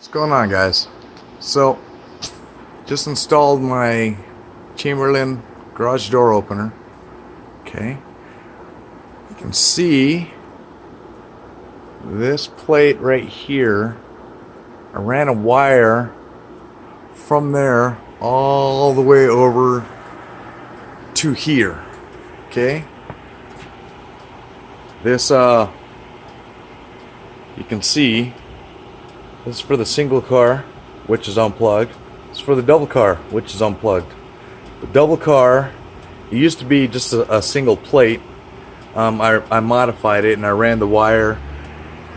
What's going on, guys? So, just installed my Chamberlain garage door opener. Okay, you can see this plate right here. I ran a wire from there all the way over to here. Okay, this you can see this is for the single car, which is unplugged. It's for the double car, which is unplugged. The double car, it used to be just a single plate. I modified it and I ran the wire.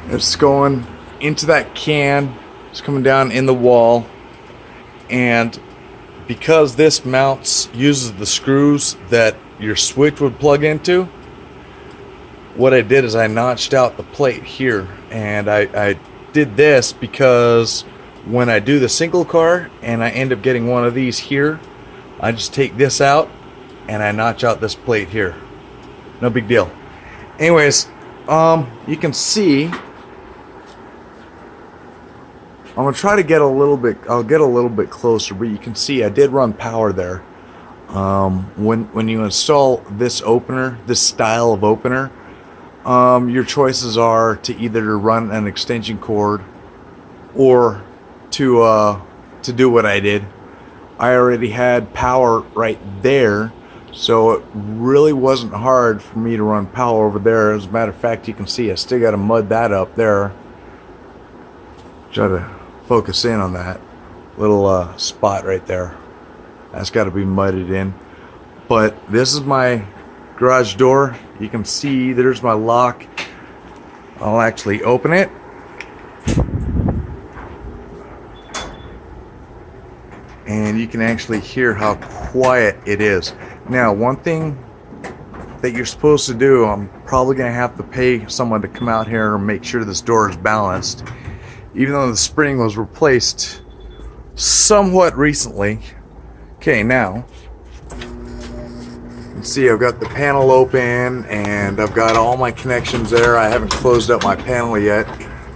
It's going into that can. It's coming down in the wall. And because this uses the screws that your switch would plug into, what I did is I notched out the plate here. And I did this because when I do the single car and I end up getting one of these here, I just take this out and I notch out this plate here. No big deal. Anyways, you can see I'm gonna try to get a little bit, I'll get a little bit closer, but you can see I did run power there. When you install this opener, this style of opener, your choices are to either run an extension cord or to do what I did. I already had power right there, so it really wasn't hard for me to run power over there. As a matter of fact, you can see I still got to mud that up there. Try to focus in on that little spot right there. That's got to be mudded in. But this is my garage door. You can see there's my lock. I'll actually open it. And you can actually hear how quiet it is. Now, one thing that you're supposed to do, I'm probably going to have to pay someone to come out here and make sure this door is balanced. Even though the spring was replaced somewhat recently. Okay, now you can see I've got the panel open and I've got all my connections there. I haven't closed up my panel yet.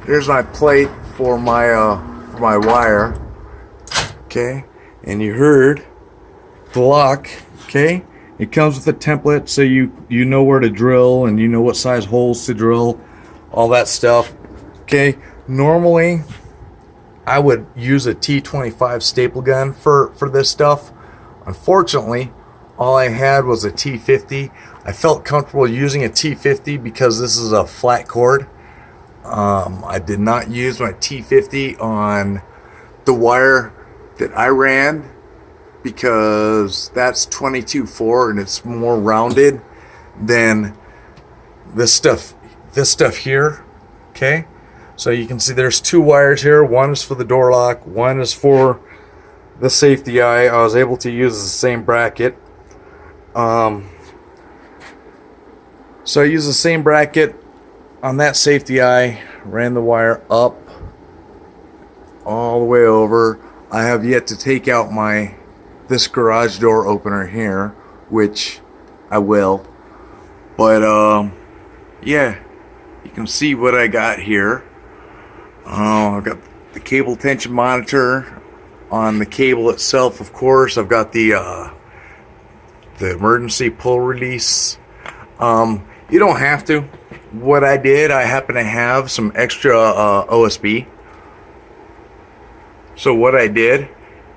Here's my plate for my wire. Okay, and you heard the lock. Okay, it comes with a template, so you know where to drill and you know what size holes to drill, all that stuff. Okay, normally I would use a T25 staple gun for this stuff. Unfortunately, all I had was a T50. I felt comfortable using a T50 because this is a flat cord. I did not use my T50 on the wire that I ran because that's 22/4 and it's more rounded than this stuff here. Okay, so you can see there's two wires here. One is for the door lock, one is for the safety eye. I was able to use the same bracket. So I used the same bracket on that safety eye, ran the wire up all the way over. I have yet to take out this garage door opener here, which I will. But yeah, you can see what I got here. I've got the cable tension monitor on the cable itself, of course. I've got the emergency pull release. You don't have to. What I did, I happen to have some extra OSB. So what I did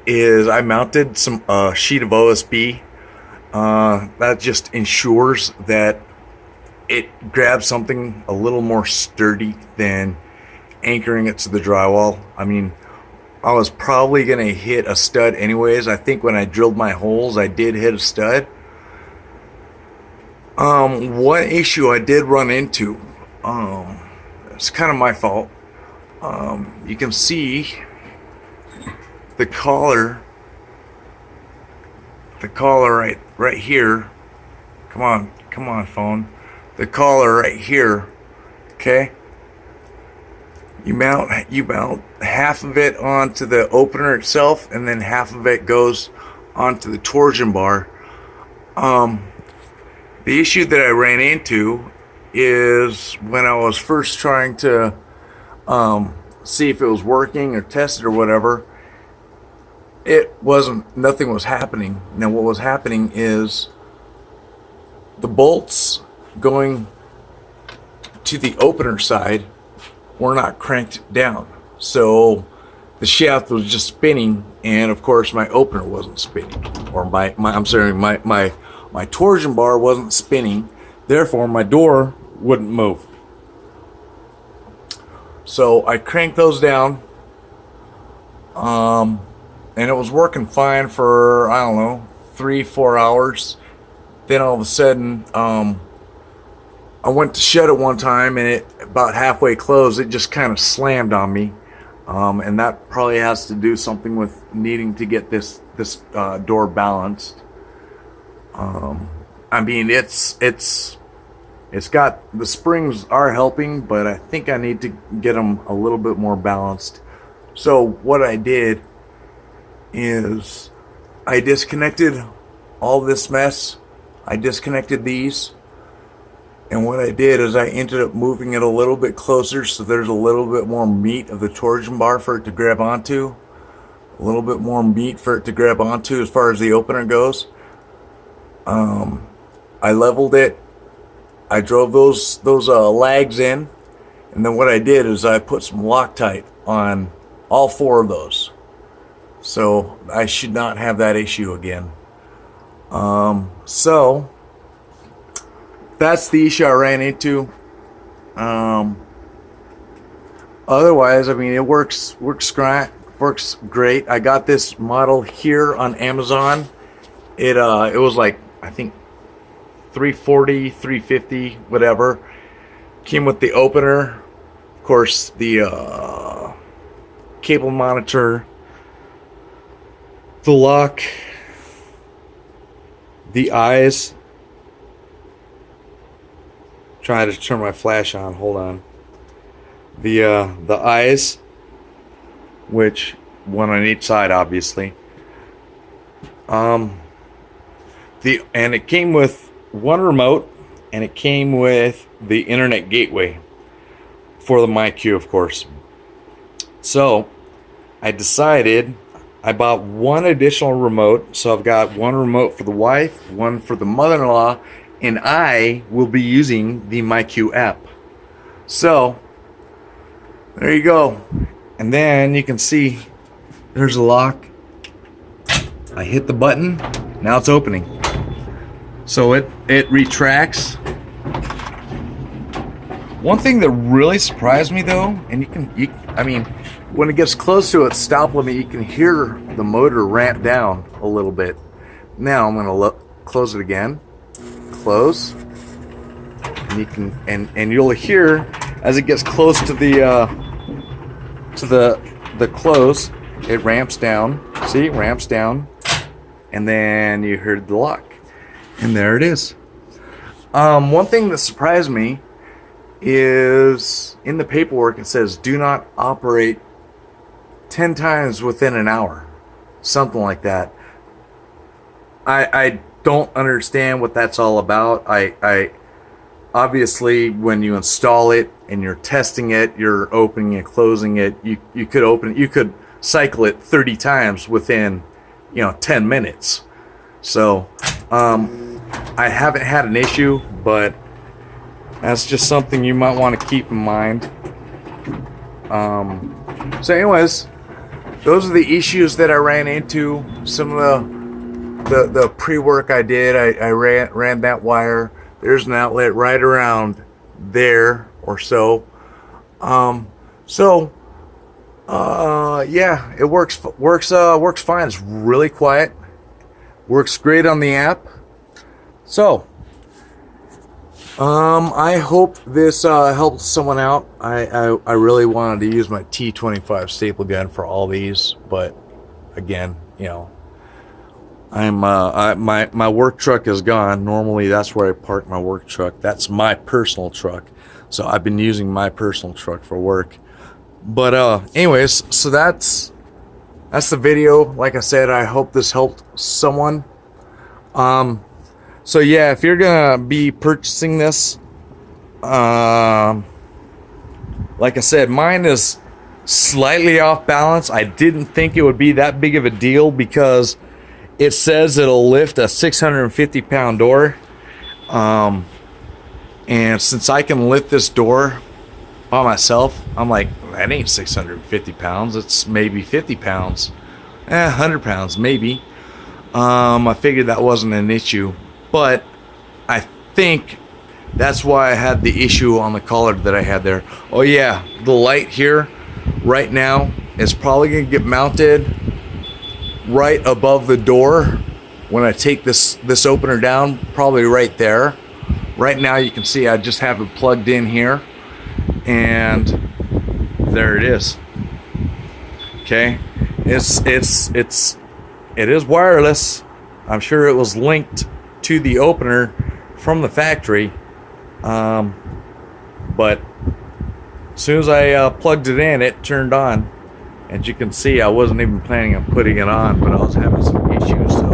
is I mounted some sheet of OSB. That just ensures that it grabs something a little more sturdy than anchoring it to the drywall. I mean, I was probably going to hit a stud anyways. I think when I drilled my holes, I did hit a stud. One issue I did run into, it's kind of my fault. You can see the collar right here. Come on phone. The collar right here. Okay, you mount half of it onto the opener itself, and then half of it goes onto the torsion bar. The issue that I ran into is when I was first trying to see if it was working or tested or whatever. It wasn't, nothing was happening. Now what was happening is the bolts going to the opener side were not cranked down. So the shaft was just spinning, and of course my opener wasn't spinning. Or my torsion bar wasn't spinning, therefore my door wouldn't move. So I cranked those down. And it was working fine for, I don't know, 3-4 hours. Then all of a sudden, I went to shut it one time, and it about halfway closed, it just kind of slammed on me. And that probably has to do something with needing to get this door balanced. I mean, it's got, the springs are helping, but I think I need to get them a little bit more balanced. So what I did is I disconnected all this mess. I disconnected these, and what I did is I ended up moving it a little bit closer so there's a little bit more meat of the torsion bar for it to grab onto, a little bit more meat for it to grab onto as far as the opener goes. I leveled it. I drove those lags in, and then what I did is I put some Loctite on all 4 of those. So I should not have that issue again. So that's the issue I ran into. Otherwise, I mean, it works great. I got this model here on Amazon. It was like, I think $340, $350, whatever. Came with the opener, of course, the cable monitor, the lock, the eyes. Trying to turn my flash on. Hold on. The eyes, which one on each side, obviously. And it came with one remote, and it came with the internet gateway for the MyQ, of course. So I decided, I bought one additional remote, so I've got one remote for the wife, one for the mother-in-law, and I will be using the MyQ app. So there you go. And then you can see there's a lock. I hit the button, now it's opening. So it retracts. One thing that really surprised me though, and I mean, when it gets close to its stop limit, you can hear the motor ramp down a little bit. Now I'm going to close it again. Close. And you can, and you'll hear as it gets close to the close, it ramps down. See, it ramps down, and then you heard the lock, and there it is. One thing that surprised me is in the paperwork it says do not operate 10 times within an hour, something like that. I don't understand what that's all about. I obviously, when you install it and you're testing it, you're opening and closing it. You could cycle it 30 times within 10 minutes. So I haven't had an issue, but that's just something you might want to keep in mind. So anyways, those are the issues that I ran into. Some of the pre-work I did, I ran that wire. There's an outlet right around there or so. Yeah, it works fine. It's really quiet. Works great on the app. So I hope this helps someone out. I really wanted to use my T25 staple gun for all these, but again, my work truck is gone. Normally that's where I park my work truck. That's my personal truck. So I've been using my personal truck for work. But anyways, so that's the video. Like I said, I hope this helped someone. So yeah, if you're gonna be purchasing this, like I said, mine is slightly off balance. I didn't think it would be that big of a deal because it says it'll lift a 650 pound door. And since I can lift this door by myself, I'm like, that ain't 650 pounds. It's maybe 50 pounds. 100 pounds, maybe. I figured that wasn't an issue. But I think that's why I had the issue on the collar that I had there. Oh yeah, the light here right now is probably going to get mounted right above the door when I take this opener down, probably right there. Right now you can see I just have it plugged in here, and there it is. Okay, it is wireless. I'm sure it was linked to the opener from the factory, but as soon as I plugged it in, it turned on. As you can see, I wasn't even planning on putting it on, but I was having some issues. So,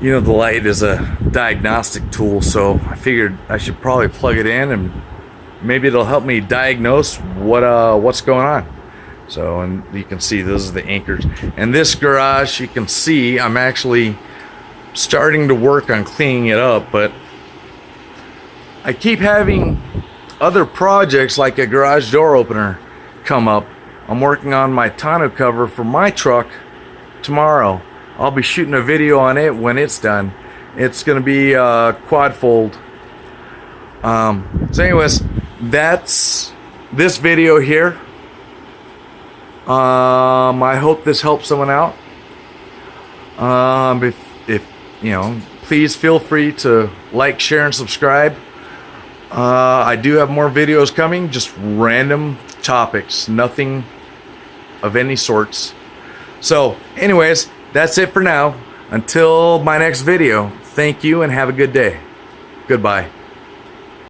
you know, the light is a diagnostic tool, so I figured I should probably plug it in, and maybe it'll help me diagnose what's going on. So, and you can see those are the anchors. And this garage, you can see I'm actually starting to work on cleaning it up, but I keep having other projects like a garage door opener come up. I'm working on my tonneau cover for my truck tomorrow. I'll be shooting a video on it when it's done. It's going to be quad fold. So anyways, that's this video here. I hope this helps someone out. If you know, please feel free to like, share, and subscribe. I do have more videos coming, just random topics, nothing of any sorts. So anyways, that's it for now. Until my next video, thank you and have a good day. Goodbye.